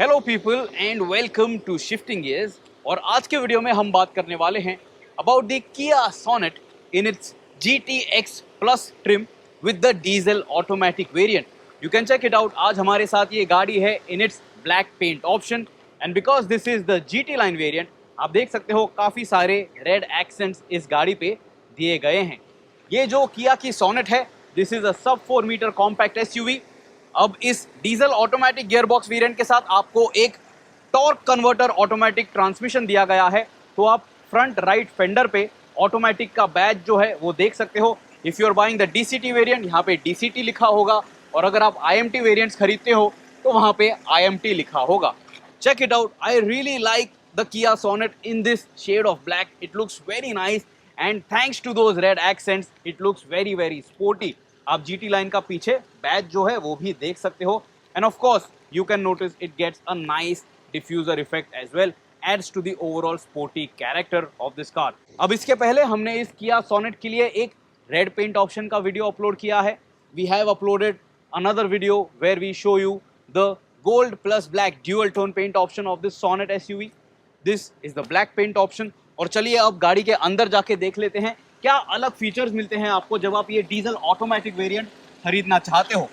Hello people and welcome to shifting gears. और आज के वीडियो में हम बात करने वाले हैं about the Kia Sonet in its GTX Plus trim with the diesel automatic variant. You can check it out. आज हमारे साथ ये गाड़ी है in its black paint option and because this is the GT line variant, आप देख सकते हो काफ़ी सारे रेड एक्सेंट्स इस गाड़ी पे दिए गए हैं। ये जो Kia की Sonet है, दिस इज अ सब 4 मीटर कॉम्पैक्ट SUV। अब इस डीजल ऑटोमेटिक गियरबॉक्स वेरिएंट के साथ आपको एक टॉर्क कन्वर्टर ऑटोमेटिक ट्रांसमिशन दिया गया है। तो आप फ्रंट राइट फेंडर पे ऑटोमेटिक का बैज जो है वो देख सकते हो। If you are buying the DCT variant, यहाँ पे DCT लिखा होगा, और अगर आप IMT वेरिएंट्स खरीदते हो तो वहाँ पे IMT लिखा होगा। Check it out. I really like the Kia Sonet in this shade of black. It looks very nice and thanks to those red accents, it looks very very sporty. आप GT line का पीछे बैज जो है वो भी देख सकते हो and of course you can notice it gets a nice diffuser effect as well, adds to the overall sporty character of this car. अब इसके पहले हमने इस Kia Sonet के लिए एक रेड पेंट ऑप्शन का वीडियो अपलोड किया है। We have uploaded another video where we show you the gold plus black dual tone paint option of this Sonet SUV. This is the black paint option. और चलिए अब गाड़ी के अंदर जाके देख लेते हैं क्या अलग फीचर्स मिलते हैं आपको जब आप ये डीजल ऑटोमेटिक वेरिएंट खरीदना चाहते हो।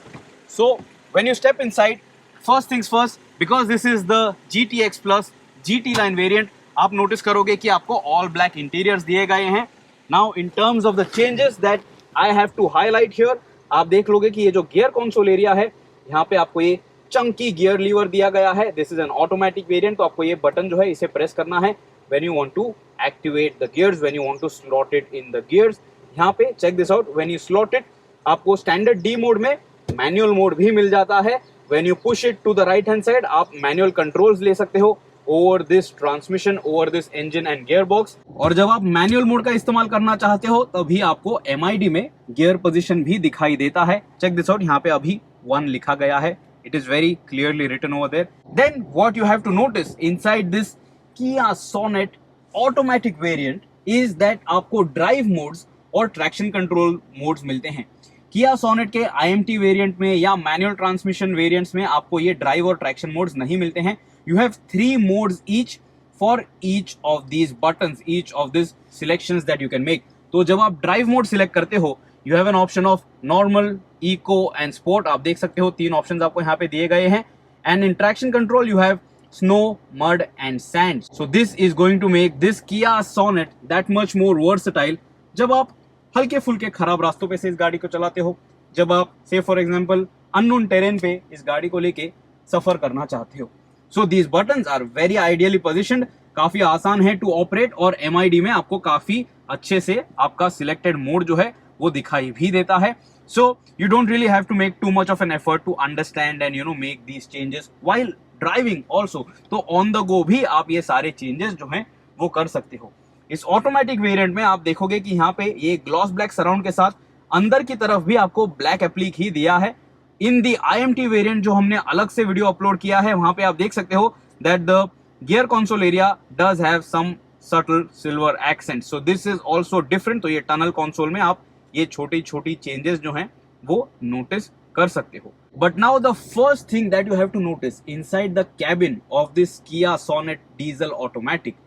So when you step inside, first things first, because this is the GTX plus GT line variant, आप नोटिस करोगे कि आपको ऑल ब्लैक इंटीरियर्स दिए गए हैं। Now in terms of the changes that I have to highlight here, आप देख लोगे कि ये जो गियर कंसोल एरिया है, यहाँ पे आपको ये चंकी गियर लीवर दिया गया है। This is an automatic variant, तो आपको ये बटन जो है इसे प्रेस करना है when you want to activate the gears, when you want to slot it in the gears. यहाँ पे check this out, when you slot it, आपको standard D mode में manual mode भी मिल जाता है। when you push it to the right hand side, आप manual controls ले सकते हो over this transmission, over this engine and gearbox। और जब आप manual mode का इस्तेमाल करना चाहते हो तभी आपको MID में gear position भी दिखाई देता है। check this out, यहाँ पे अभी 1 लिखा गया है। it is very clearly written over there. then what you have to notice inside this Kia Sonet automatic variant is that आपको ड्राइव मोड्स और ट्रैक्शन कंट्रोल मोड्स मिलते हैं। Kia Sonet के IMT वेरिएंट में या मैनुअल ट्रांसमिशन वेरिएंट्स में आपको ये ड्राइव और ट्रैक्शन मोड्स नहीं मिलते हैं। You have 3 modes each for each of these buttons, each of this selections that you can make. तो जब आप ड्राइव मोड सिलेक्ट करते हो, you have an option of normal, eco and sport. आप देख सकते हो 3 ऑप्शंस आपको यहाँ पे दिए गए हैं। And in traction control you have snow, mud and sand. So this is going to make this Kia Sonet that much more versatile जब आप हल्के फुल्के खराब रास्तों पे से इस गाड़ी को चलाते हो, जब आप से फॉर एग्जांपल अननोन टेरेन पे इस गाड़ी को लेके सफर करना चाहते हो। So these buttons are very ideally positioned, काफी आसान है टू ऑपरेट और MID में आपको काफी अच्छे से आपका सिलेक्टेड मोड जो है वो दिखाई भी देता है। So you don't really have to make too much of an effort to understand and make these changes while driving also. तो ऑन द गो भी आप ये सारे चेंजेस जो हैं वो कर सकते हो। इस ऑटोमेटिक वेरिएंट में आप देखोगे कि यहाँ पे ये ग्लॉस ब्लैक सराउंड के साथ अंदर की तरफ भी आपको ब्लैक एप्लिक ही दिया है। इन दी IMT वेरिएंट जो हमने अलग से वीडियो अपलोड किया है, वहां पे आप देख सकते हो that the gear console area does have some subtle silver accent. So this is also different. तो ये टनल कंसोल में आप ये छोटी छोटी चेंजेस जो हैं वो नोटिस कर सकते हो। But now the first thing that you have to notice inside the cabin of this Kia Sonet diesel automatic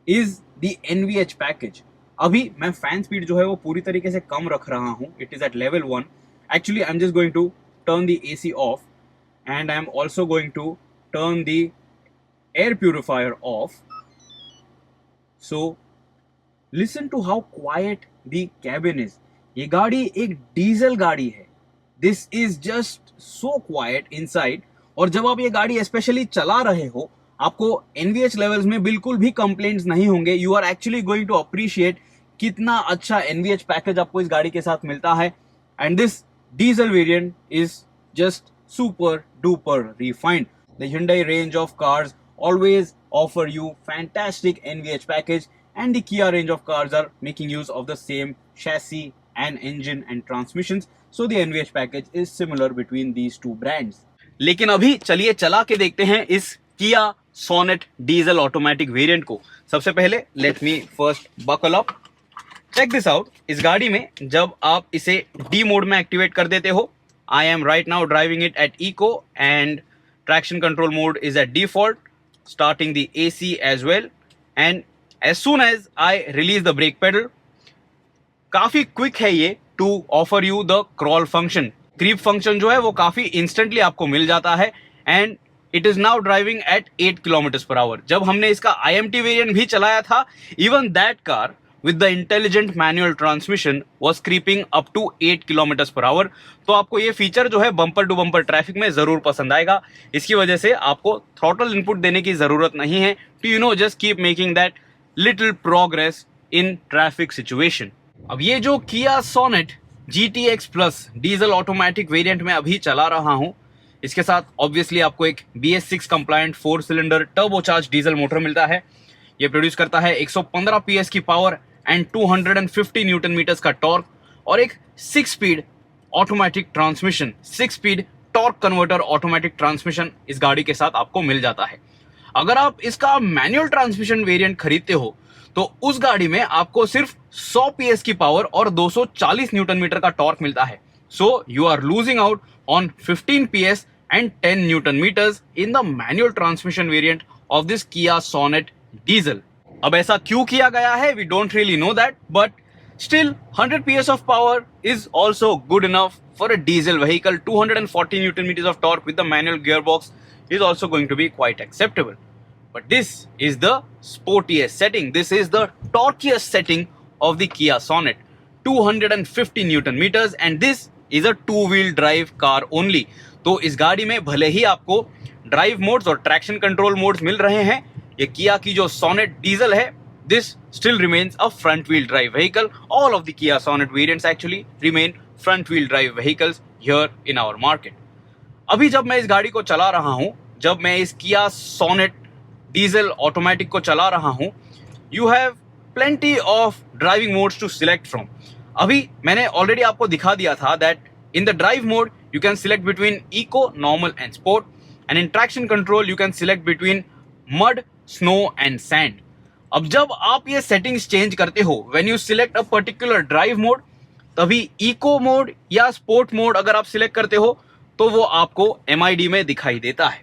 is the NVH package. अभी मैं फैन स्पीड जो है वो पूरी तरीके से कम रख रहा हूँ। It is at level 1. Actually, I'm just going to turn the AC off and I'm also going to turn the air purifier off. So listen to how quiet the cabin is. ये गाड़ी एक diesel गाड़ी है। This is just so quiet inside. और जब आप ये गाड़ी स्पेशली चला रहे हो, आपको NVH लेवल्स में बिल्कुल भी कंप्लेंट्स नहीं होंगे। You are actually going to appreciate कितना अच्छा NVH पैकेज आपको इस गाड़ी के साथ मिलता है। And this diesel variant is just super duper refined. The Hyundai range of cars always offer you fantastic NVH package and the Kia range of cars are making use of the same chassis and engine and transmissions. So the NVH package is similar between these two brands. लेकिन अभी चलिए चला के देखते हैं इस Kia Sonet diesel automatic variant को। सबसे पहले let me first buckle up. Check this out. इस गाड़ी में जब आप इसे D मोड में एक्टिवेट कर देते हो, I am right now driving it at eco and traction control mode is at default, starting the AC as well, and as soon as I release the brake pedal, काफी quick है ये to offer you the crawl function. Creep function जो है वो काफी instantly आपको मिल जाता है and it is now driving at 8 km/h. जब हमने इसका IMT वेरिएंट भी चलाया था, even that car with the intelligent manual transmission was creeping up to 8 km/h. तो आपको ये फीचर जो है बम्पर टू बम्पर ट्रैफिक में जरूर पसंद आएगा. इसकी वजह से आपको थ्रॉटल इनपुट देने की जरूरत नहीं है to just keep making that little progress in traffic situation. अब ये जो Kia Sonet GTX plus diesel automatic variant में अभी चला रहा हूं, इसके साथ ऑब्वियसली आपको एक BS6 compliant 4 cylinder turbocharge diesel motor मिलता है. ये प्रोड्यूस करता है 115 PS की पावर एंड 250 न्यूटन मीटर्स का टॉर्क और एक 6 speed automatic transmission, 6 speed torque converter automatic transmission इस गाड़ी के साथ आपको मिल जाता है. अगर आप इसका मैनुअल ट्रांसमिशन वेरिएंट खरीदते हो तो उस गाड़ी में आपको सिर्फ 100 PS की पावर और 240 न्यूटन मीटर का टॉर्क मिलता है. So you are losing out on 15 PS and 10 newton meters in the manual transmission variant of this Kia Sonet diesel. अब ऐसा क्यों किया गया है, we don't really know that, but still 100 PS of power is also good enough for a diesel vehicle. 240 newton meters of torque with the manual gearbox is also going to be quite acceptable. But this is the sportiest setting. This is the torquiest setting of the Kia Sonet. 250 Newton meters and this is a two-wheel drive car only. तो इस गाड़ी में भले ही आपको drive modes और traction control modes मिल रहे हैं, ये Kia की जो Sonet डीजल है, this still remains a front-wheel drive vehicle. All of the Kia Sonet variants actually remain front-wheel drive vehicles here in our market. अभी जब मैं इस गाड़ी को चला रहा हूं, जब मैं इस Kia Sonet डीजल ऑटोमेटिक को चला रहा हूं, you have plenty of driving modes to select from. अभी मैंने ऑलरेडी आपको दिखा दिया था that in the drive mode you can select between eco, normal and sport, and in traction control you can select between mud, snow and sand. अब जब आप ये सेटिंग्स चेंज करते हो, when you select a particular drive mode, तभी eco mode या sport mode अगर आप सिलेक्ट करते हो तो वो आपको MID में दिखाई देता है.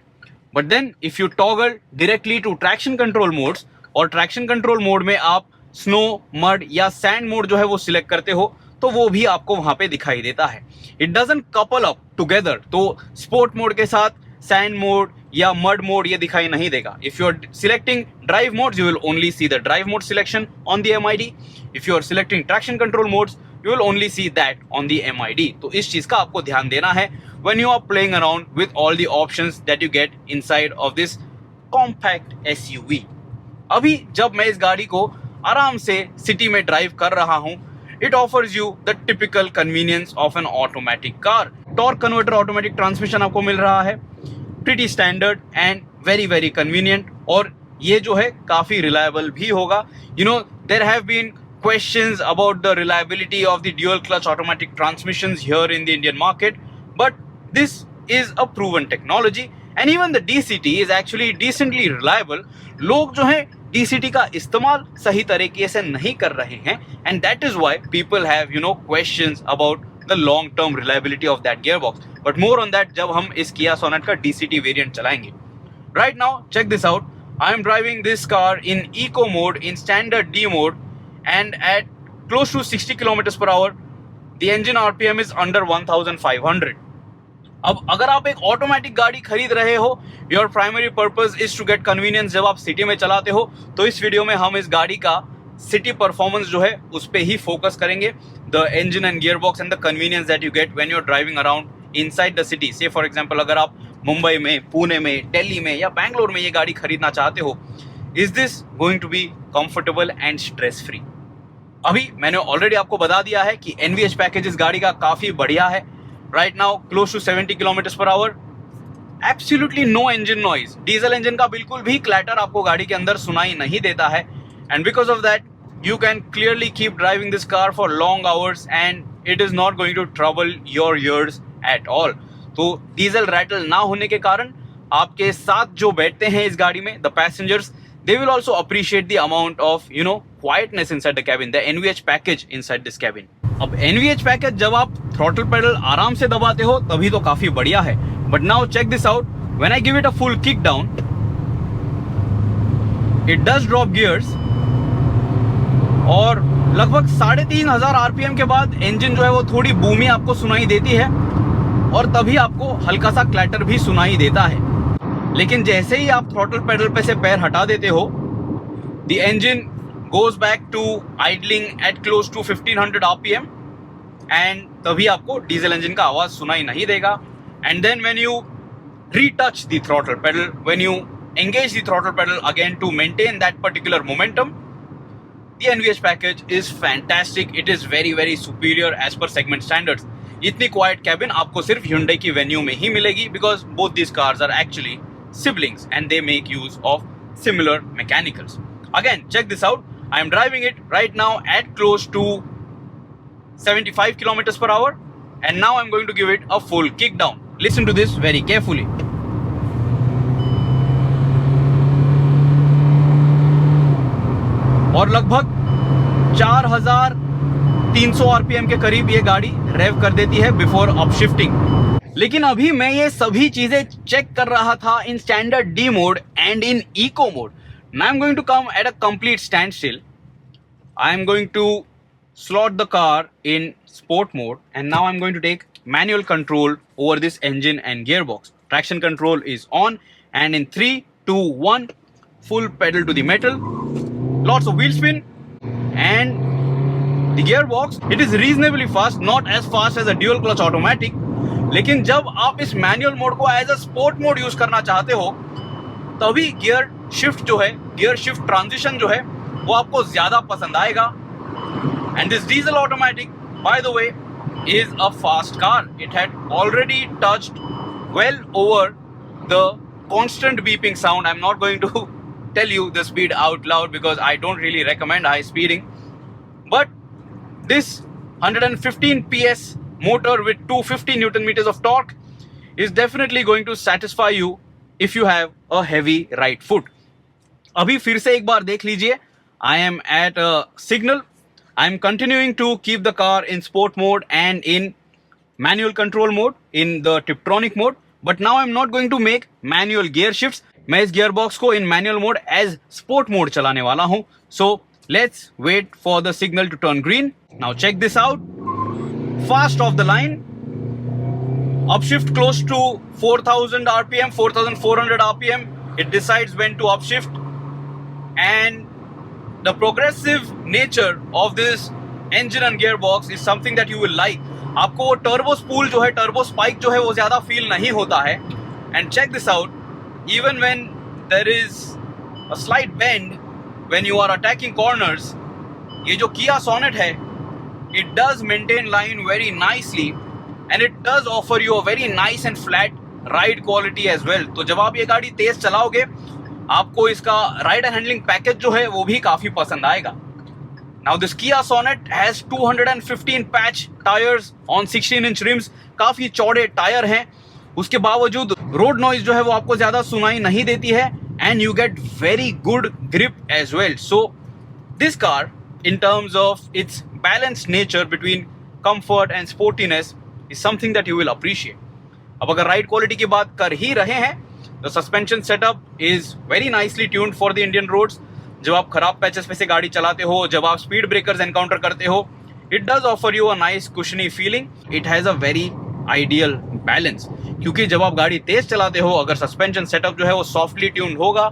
But then if you toggle directly to traction control modes और ट्रैक्शन कंट्रोल मोड में आप स्नो, मड या सैंड मोड जो है वो सिलेक्ट करते हो तो वो भी आपको वहां पे दिखाई देता है. It doesn't couple up together. तो स्पोर्ट मोड के साथ सैंड मोड या मड मोड ये दिखाई नहीं देगा. If you are selecting drive modes you will only see the drive mode selection on the MID. If you are selecting traction control modes you will only see that on the MID. तो इस चीज का आपको ध्यान देना है when you are playing around with all the options that you get inside of this compact SUV. अभी जब मैं इस गाड़ी को आराम से सिटी में ड्राइव कर रहा हूं, it offers you the typical convenience of an automatic car. Torque converter automatic transmission आपको मिल रहा है, pretty standard and very very convenient, और ये जो है काफी रिलायबल भी होगा. You know, there have been questions about the reliability of the dual clutch automatic transmissions here in the Indian market, but this is a proven technology and even the DCT is actually decently reliable. लोग जो हैं DCT का इस्तेमाल सही तरीके से नहीं कर रहे हैं and that is why people have questions about the long term reliability of that gearbox. But more on that जब हम इस Kia Sonet का DCT variant चलाएंगे. Right now check this out. I am driving this car in eco mode, in standard D mode, and at close to 60 km/h the engine RPM is under 1500. अब अगर आप एक automatic गाड़ी खरीद रहे हो, your primary purpose is to get convenience जब आप सिटी में चलाते हो, तो इस वीडियो में हम इस गाड़ी का सिटी परफॉर्मेंस जो है उस पर ही फोकस करेंगे. The engine and gear box and the convenience that you get when you are driving around inside the city. Say for example अगर आप मुंबई में, पुणे में, दिल्ली में या बैंगलोर में ये गाड़ी खरीदना चाहते हो, is this going to be comfortable and stress free. अभी मैंने ऑलरेडी आपको बता दिया है कि NVH पैकेज इस गाड़ी का काफी बढ़िया है. Right now close to 70 km/h, absolutely no engine noise. Diesel engine का बिल्कुल भी क्लैटर आपको गाड़ी के अंदर सुनाई नहीं देता है, and because of that you can clearly keep driving this car for long hours and it is not going to trouble your ears at all. तो डीजल रैटल ना होने के कारण आपके साथ जो बैठते हैं इस गाड़ी में, the passengers, they will also appreciate the amount of quietness inside the cabin, the NVH package inside this cabin. अब NVH पैकेज जब आप throttle pedal आराम से दबाते हो तभी तो काफी बढ़िया है. But now check this out, when I give it a full kick down, it does drop gears और लगभग 3,500 आरपीएम के बाद इंजन जो है वो थोड़ी बूमी आपको सुनाई देती है और तभी आपको हल्का सा क्लैटर भी सुनाई देता है। लेकिन जैसे ही आप थ्रॉटल पेडल पे से पैर हटा देते हो, the engine goes back to idling at close to 1500 RPM and तभी आपको डीजल इंजन का आवाज सुनाई नहीं देगा। And then when you retouch the throttle pedal, when you engage the throttle pedal again to maintain that particular momentum, the NVH package is fantastic. It is very superior as per segment standards. इतनी quiet cabin आपको सिर्फ Hyundai की Venue में ही मिलेगी because both these cars are actually siblings and they make use of similar mechanicals. Again, check this out. I am driving it right now at close to 75 kilometers per hour and now I'm going to give it a full kick down. Listen to this very carefully. और लगभग 4,300 RPM के करीब ये गाड़ी रेव कर देती है before upshifting. लेकिन अभी मैं ये सभी चीजें चेक कर रहा था in standard D mode and in eco mode. Now I am going to come at a complete standstill. I am going to slot the car in sport mode and now I'm going to take manual control over this engine and gearbox. Traction control is on and in 3, 2, 1 full pedal to the metal. Lots of wheel spin and the gearbox, it is reasonably fast, not as fast as a dual clutch automatic. लेकिन जब आप इस manual mode को as a sport mode use करना चाहते हो तभी gear shift जो है, गियर शिफ्ट ट्रांजिशन जो है वो आपको ज्यादा पसंद आएगा। And this diesel automatic, by the way, is a fast car. It had already touched well over the constant beeping sound. I'm not going to tell you the speed out loud because I don't really recommend high speeding. But this 115 PS motor with 250 Newton meters of torque is definitely going to satisfy you if you have a heavy right foot. अभी फिर से एक बार देख लीजिए. I am at a signal. I'm continuing to keep the car in sport mode and in manual control mode in the Tiptronic mode, but now I'm not going to make manual gear shifts. मैं इस gearbox को in manual mode as sport mode चलाने वाला हूँ. So let's wait for the signal to turn green. Now check this out. Fast off the line. Upshift close to 4,000 RPM, 4,400 RPM. It decides when to upshift and the progressive nature of this engine and gearbox is something that you will like. आपको वो turbo spool जो है, turbo spike जो है वो ज़्यादा feel नहीं होता है. And check this out, even when there is a slight bend when you are attacking corners, ये जो Kia Sonet है, it does maintain line very nicely and it does offer you a very nice and flat ride quality as well. तो जब आप ये गाड़ी तेज चलाओगे आपको इसका राइड एंड हैंडलिंग पैकेज जो है वो भी काफी पसंद आएगा. Now this Kia Sonet has 215 patch tires on 16 inch rims. काफी चौड़े टायर हैं, उसके बावजूद रोड नॉइज जो है वो आपको ज्यादा सुनाई नहीं देती है and you get very good grip as well. So this car in terms of its balanced nature between comfort and sportiness is something that you will appreciate. अब अगर राइड क्वालिटी की बात कर ही रहे हैं, the suspension setup is very nicely tuned for the Indian roads. जब आप खराब पैचेस पे से गाड़ी चलाते हो, जब आप स्पीड ब्रेकर्स एनकाउंटर करते हो, it does offer you a nice cushiony feeling. It has a very ideal balance. क्योंकि जब आप गाड़ी तेज चलाते हो, अगर सस्पेंशन सेटअप जो है वो सॉफ्टली ट्यून्ड होगा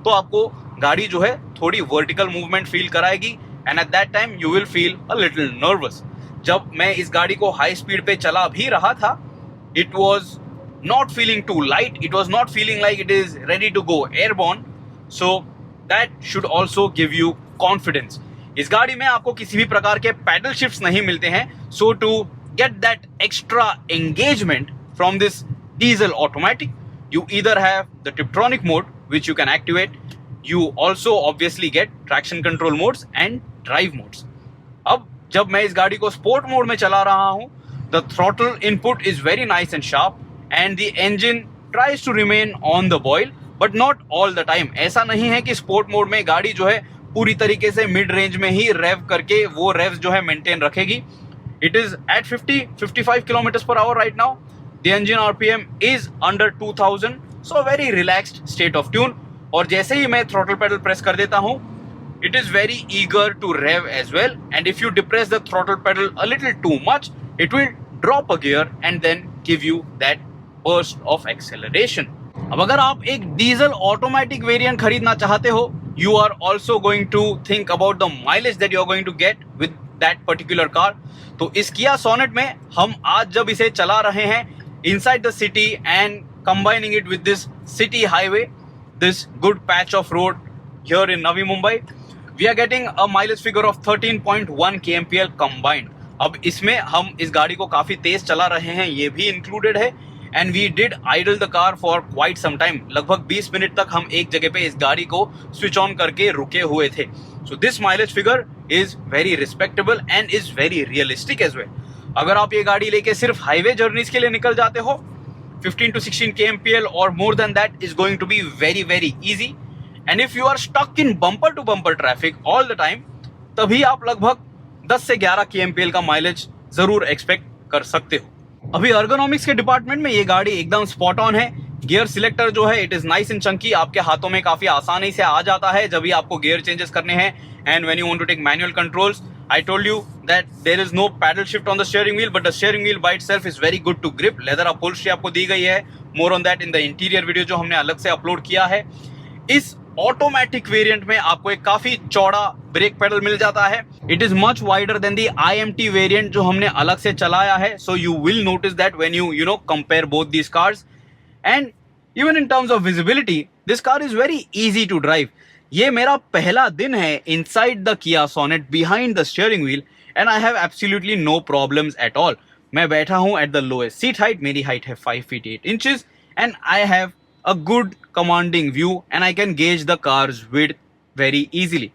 तो आपको गाड़ी जो है थोड़ी वर्टिकल मूवमेंट फील कराएगी and at that time you will feel a little nervous. जब मैं इस गाड़ी को हाई स्पीड पे चला भी रहा था, it was not feeling too light, it was not feeling like it is ready to go airborne, so that should also give you confidence. इस गाड़ी में आपको किसी भी प्रकार के पैडल शिफ्ट्स नहीं मिलते हैं, so to get that extra engagement from this diesel automatic, you either have the Tiptronic mode which you can activate, you also obviously get traction control modes and drive modes. अब जब मैं इस गाड़ी को sport mode में चला रहा हूं, the throttle input is very nice and sharp and the engine tries to remain on the boil, but not all the time. ऐसा नहीं है कि स्पोर्ट मोड में गाड़ी जो है पूरी तरीके से मिड रेंज में ही रेव करके वो रेव जो है मेंटेन रखेगी. It is at 50-55 kilometers per hour right now. The engine RPM is under 2,000, so a very relaxed state of tune. और जैसे ही मैं थ्रॉटल पेडल प्रेस कर देता हूँ, it is very eager to rev as well, and if you depress the throttle pedal a little too much, it will drop a gear and then give you that burst of acceleration. अब अगर आप एक diesel automatic variant खरीदना चाहते हो, you are also going to think about the mileage that you are going to get with that particular car. तो इस Kia Sonet में हम आज जब इसे चला रहे हैं inside the city and combining it with this city highway, this good patch of road here in Navi Mumbai, we are getting a mileage figure of 13.1 kmpl combined. अब इसमें हम इस गाड़ी को काफी तेज चला रहे हैं, ये भी इंक्लूडेड है, and we did idle the car for quite some time. लगभग 20 मिनट तक हम एक जगह पे इस गाड़ी को स्विच ऑन करके रुके हुए थे। So this mileage figure is very respectable and is very realistic as well. अगर आप ये गाड़ी लेके सिर्फ हाईवे जर्नीज के लिए निकल जाते हो, 15 to 16 kmpl or more than that is going to be very very easy. And if you are stuck in bumper to bumper traffic all the time, तभी आप लगभग 10 से 11 kmpl का माइलेज जरूर एक्सपेक्ट कर सकते हो। अभी अर्गोनॉमिक्स के डिपार्टमेंट में ये गाड़ी एकदम स्पॉट ऑन है। गियर सिलेक्टर जो है it is nice and Chunky, आपके हाथों में काफी आसानी से आ जाता है जब भी आपको गियर चेंजेस करने हैं। And when you want to take manual controls, I told you that there is no paddle shift on the steering wheel, but the steering wheel by itself is very good to grip. Leather upholstery आपको दी गई है, more on that in the interior video जो हमने अलग से upload किया है। इस ऑटोमेटिक वेरिएंट में आपको एक काफी चौड़ा ब्रेक पेडल मिल जाता है। It is much wider than the IMT variant जो हमने अलग से चलाया है। So you will notice that when you know compare both these cars, and even in terms of visibility this car is very easy to drive. ये मेरा पहला दिन है inside the Kia Sonet behind the steering wheel, and I have absolutely no problems at all. मैं बैठा हूं at the lowest seat height, मेरी height है 5 feet 8 inches, and I have a good commanding view and I can gauge the car's width very easily.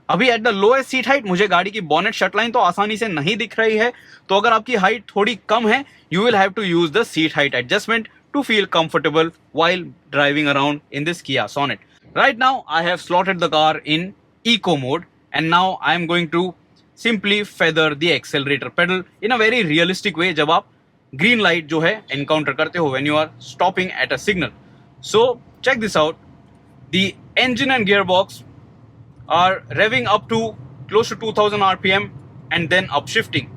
अभी at the lowest seat height मुझे गाड़ी की bonnet shut line तो आसानी से नहीं दिख रही है, तो अगर आपकी हाइट थोड़ी कम है you will have to use the seat height adjustment to feel comfortable while driving around in this Kia Sonet. Right now I have slotted the car in eco mode and now I am going to simply feather the accelerator pedal in a very realistic way जब आप green light जो है encounter करते हो when you are stopping at a signal. So check this out, the engine and gearbox are revving up to close to 2000 rpm and then upshifting.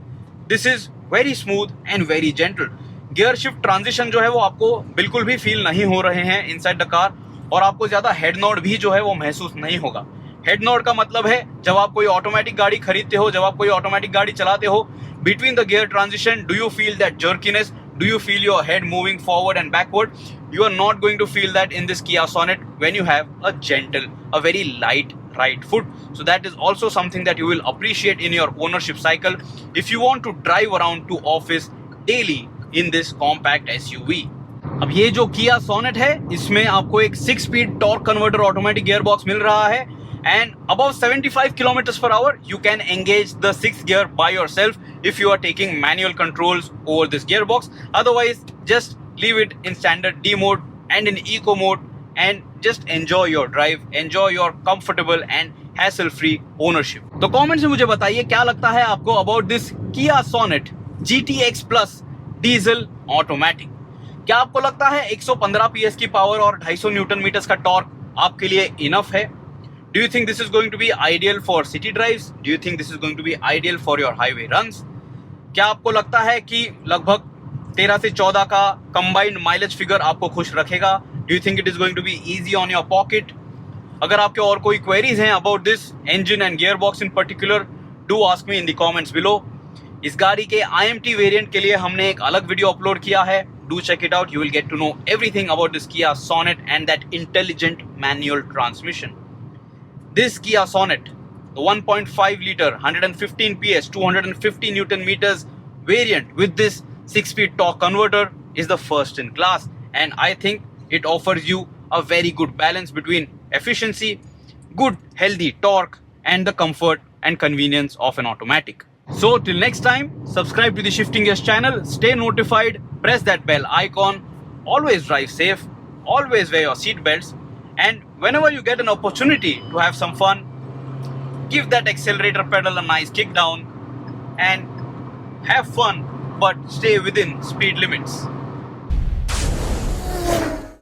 This is very smooth and very gentle. Gear shift transition जो है वो आपको बिल्कुल भी feel नहीं हो रहे हैं inside the car, और आपको ज्यादा हेड नॉड भी जो है वो महसूस नहीं होगा। हेड नॉड का मतलब है जब आप कोई ऑटोमेटिक गाड़ी खरीदते हो, जब आप कोई ऑटोमेटिक गाड़ी चलाते हो, between the gear transition do you feel that jerkiness, do you feel your head moving forward and backward? You are not going to feel that in this Kia Sonet when you have a gentle, a very light right foot. So that is also something that you will appreciate in your ownership cycle if you want to drive around to office daily in this compact SUV. अब ये जो Kia Sonet है इसमें आपको एक 6-speed torque converter automatic gearbox मिल रहा है, and above 75 kilometers per hour you can engage the 6th gear by yourself if you are taking manual controls over this gearbox. Otherwise just leave it in standard D mode and in eco mode and just enjoy your drive, enjoy your comfortable and hassle free ownership. तो comments में मुझे बताइए क्या लगता है आपको about this Kia Sonet GTX Plus diesel automatic. क्या आपको लगता है 115 PS की पावर और 250 न्यूटन मीटर्स का टॉर्क आपके लिए इनफ है? Do you think this is going to be ideal for city drives? Do you think this is going to be ideal for your highway runs? क्या आपको लगता है कि लगभग 13 से 14 का कंबाइंड माइलेज फिगर आपको खुश रखेगा? Do you think it is going to be easy on your pocket? अगर आपके और कोई क्वेरीज हैं about this engine and gearbox in particular, do ask me in the comments below. इस गाड़ी के IMT वेरिएंट के लिए हमने एक अलग वीडियो अपलोड किया है. Do check it out. You will get to know everything about this Kia Sonet and that intelligent manual transmission. This Kia Sonet, the 1.5 liter, 115 PS, 250 Newton meters variant with this 6-speed torque converter is the first in class, and I think it offers you a very good balance between efficiency, good healthy torque, and the comfort and convenience of an automatic. So till next time, subscribe to the Shifting Gears channel, stay notified, press that bell icon, always drive safe, always wear your seat belts, and whenever you get an opportunity to have some fun, give that accelerator pedal a nice kick down and have fun, but stay within speed limits.